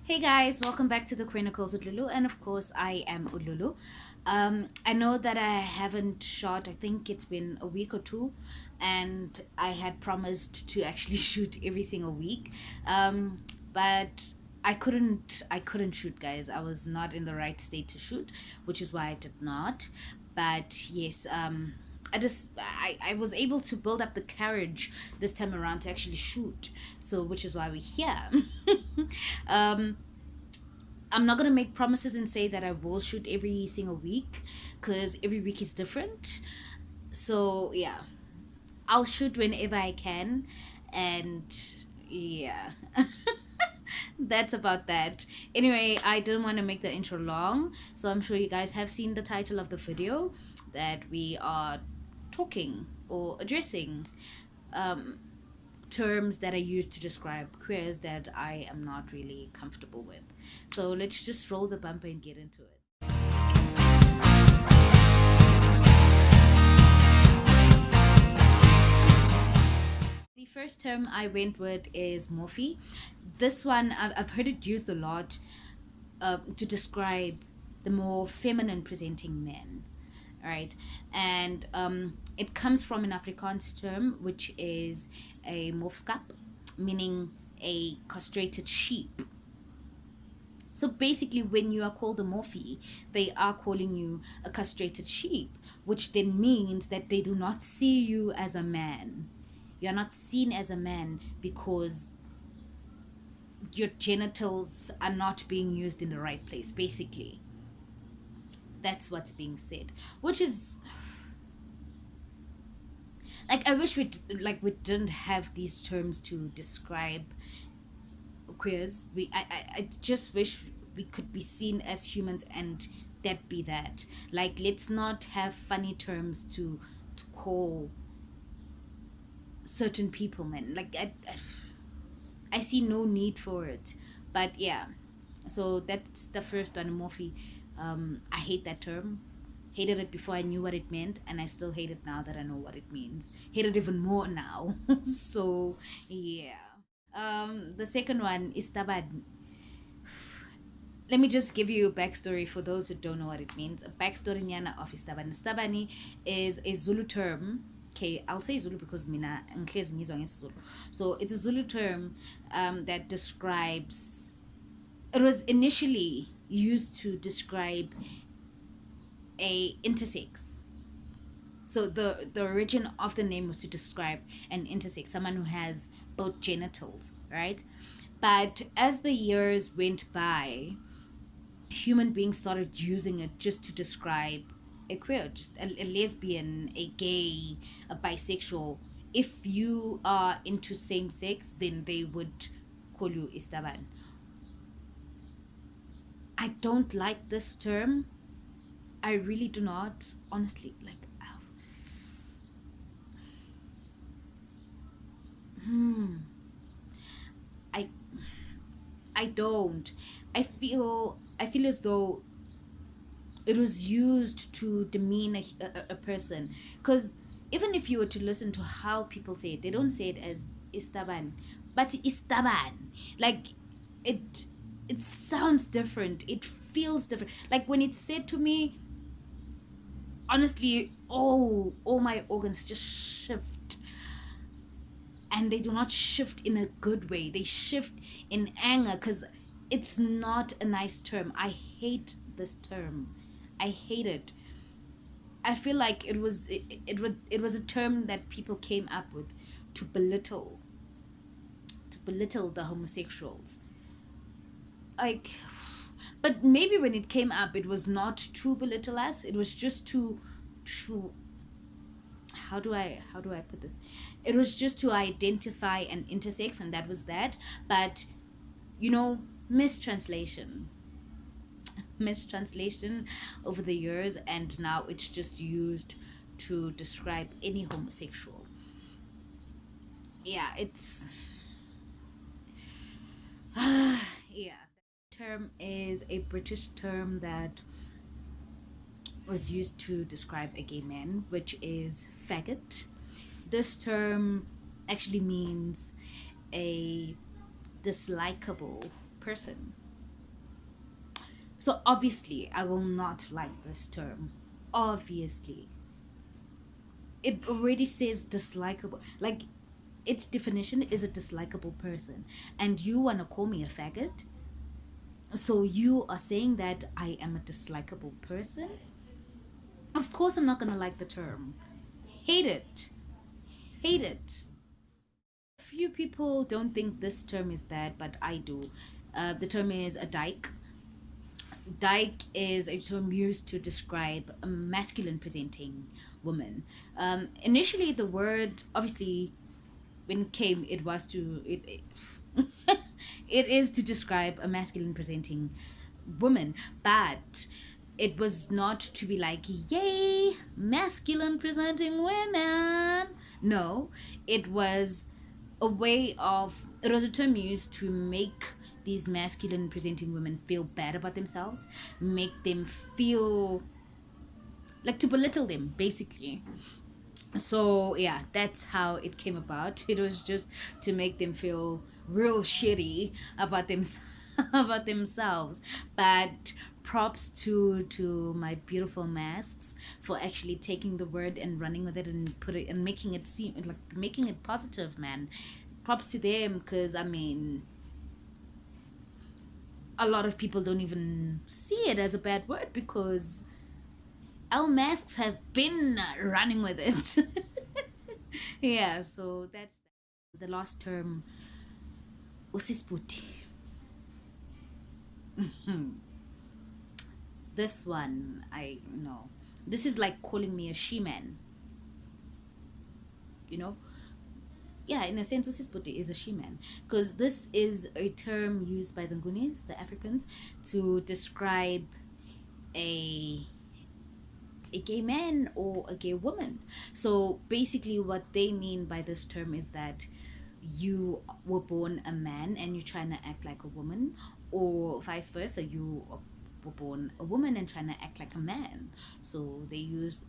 Hey guys, welcome back to the Queer-nicles with LuuLooh, and of course I am LuuLooh. I know that I haven't shot. I think it's been a week or two, and I had promised to actually shoot every single week, but I couldn't. I couldn't shoot, guys. I was not in the right state to shoot, which is why I did not. But yes, I was able to build up the courage this time around to actually shoot. So which is why we're here. um I'm not gonna make promises and say that I will shoot every single week, because every week is different. So yeah, I'll shoot whenever I can, and yeah, that's about that. Anyway, I didn't want to make the intro long, so I'm sure you guys have seen the title of the video that we are talking or addressing terms that are used to describe queers that I am not really comfortable with. So let's just roll the bumper and get into it. The first term I went with is morphe. This one, I've heard it used a lot to describe the more feminine presenting men. All right, and it comes from an Afrikaans term which is a morfskap, meaning a castrated sheep. So basically, when you are called a morphe, they are calling you a castrated sheep, which then means that they do not see you as a man. You are not seen as a man because your genitals are not being used in the right place, basically. That's what's being said, which is like, I wish we didn't have these terms to describe queers. I just wish we could be seen as humans, and that be that. Like, let's not have funny terms to call certain people men. Like, I see no need for it. But yeah, so that's the first one, morphe. I hate that term. Hated it before I knew what it meant, and I still hate it now that I know what it means. Hate it even more now. So yeah. The second one is tabad. Let me just give you a backstory for those who don't know what it means. A backstory nyana of istabani. Istabani is a Zulu term. Okay, I'll say Zulu because mina ngihlezi ngizwa ngesiZulu. So it's a Zulu term that describes. It was initially used to describe a intersex. So the origin of the name was to describe an intersex, someone who has both genitals, right? But as the years went by, human beings started using it just to describe a queer, just a lesbian, a gay, a bisexual. If you are into same sex, then they would call you istaban. I don't like this term. I really do not. Honestly, like, I I don't. I feel as though it was used to demean a person, because even if you were to listen to how people say it, they don't say it as istaban, but istaban. Like, it it sounds different, it feels different. Like, when it's said to me, honestly, all my organs just shift, and they do not shift in a good way, they shift in anger, because it's not a nice term. I hate this term. I hate it. I feel like it was a term that people came up with to belittle the homosexuals. Like, but maybe when it came up, it was not to belittle us. It was just to how do I put this? It was just to identify an intersex, and that was that. But mistranslation, mistranslation over the years, and now it's just used to describe any homosexual. Yeah, it's yeah. Term is a British term that was used to describe a gay man, which is faggot. This term actually means a dislikable person. So obviously I will not like this term. Obviously it already says dislikable, like its definition is a dislikable person, and you want to call me a faggot. So you are saying that I am a dislikable person? Of course I'm not gonna like the term. Hate it. Hate it. Few people don't think this term is bad, but I do. The term is a dyke. Dyke is a term used to describe a masculine presenting woman. Initially, the word, obviously, when it came, it was to it is to describe a masculine presenting woman, but it was not to be like, yay, masculine presenting women. No, it was it was a term used to make these masculine presenting women feel bad about themselves, make them feel like, to belittle them basically. So yeah, that's how it came about. It was just to make them feel real shitty about them about themselves. But props to my beautiful masks for actually taking the word and running with it and put it and making it seem like, making it positive, man. Props to them, because I mean, a lot of people don't even see it as a bad word because our masks have been running with it. Yeah, so that's the last term, usisputi. This one, I know. This is like calling me a she-man, you know? Yeah, in a sense, usisputi is a she-man. Because this is a term used by the Ngunis, the Africans, to describe a a gay man or a gay woman. So basically, what they mean by this term is that you were born a man and you're trying to act like a woman, or vice versa, you were born a woman and trying to act like a man. So they use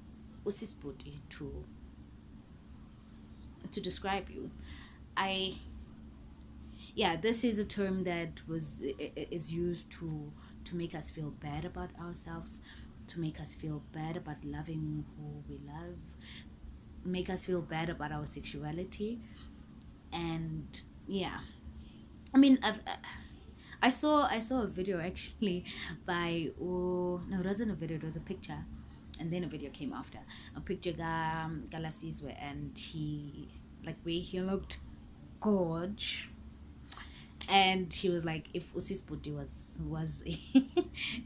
usisputi to describe you. I Yeah, this is a term that is used to make us feel bad about ourselves, to make us feel bad about loving who we love, make us feel bad about our sexuality. And yeah, I mean, I saw a video actually by, oh no, it wasn't a video, it was a picture, and then a video came after, a picture Galasizwe, and he, like, where he looked gorge, and he was like, if usisputi was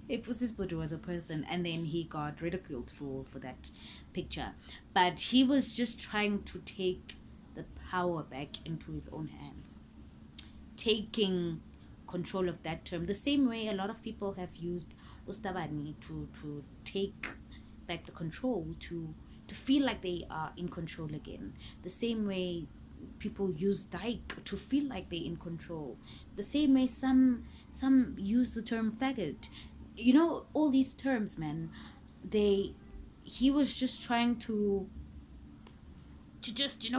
if usisputi was a person, and then he got ridiculed for that picture. But he was just trying to take the power back into his own hands, taking control of that term, the same way a lot of people have used ustabani to take back the control, to feel like they are in control again, the same way people use dyke to feel like they're in control, the same way some use the term faggot. You know, all these terms, man, they he was just trying to just,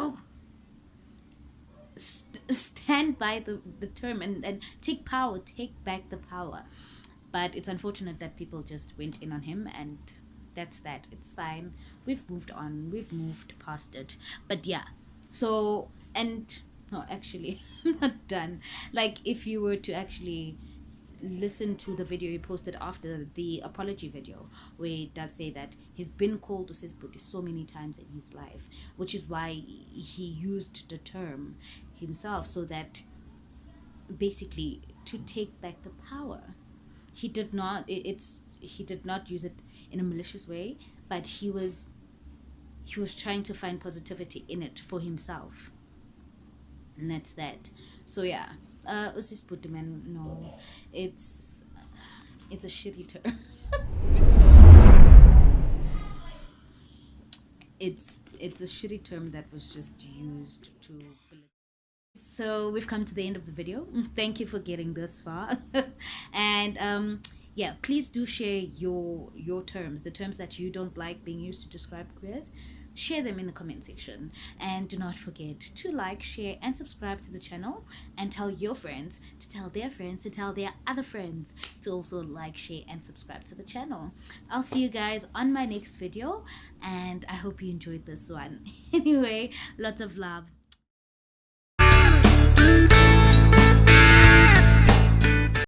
stand by the term, and take back the power. But it's unfortunate that people just went in on him, and that's that. It's fine. We've moved on. We've moved past it. But yeah. So, and no, actually, I'm not done. Like, if you were to actually listen to the video he posted after the apology video, where it does say that he's been called to Sisputi so many times in his life, which is why he used the term himself, so that basically to take back the power. He did not he did not use it in a malicious way, but he was trying to find positivity in it for himself, and that's that. So yeah, usisputi, man, no, it's a shitty term. It's a shitty term that was just used to. So we've come to the end of the video. Thank you for getting this far. And yeah, please do share your terms, the terms that you don't like being used to describe queers. share them in the comment section. And do not forget to like, share, and subscribe to the channel, and tell your friends to tell their friends to tell their other friends to also like, share, and subscribe to the channel. I'll see you guys on my next video, and I hope you enjoyed this one. Anyway, lots of love.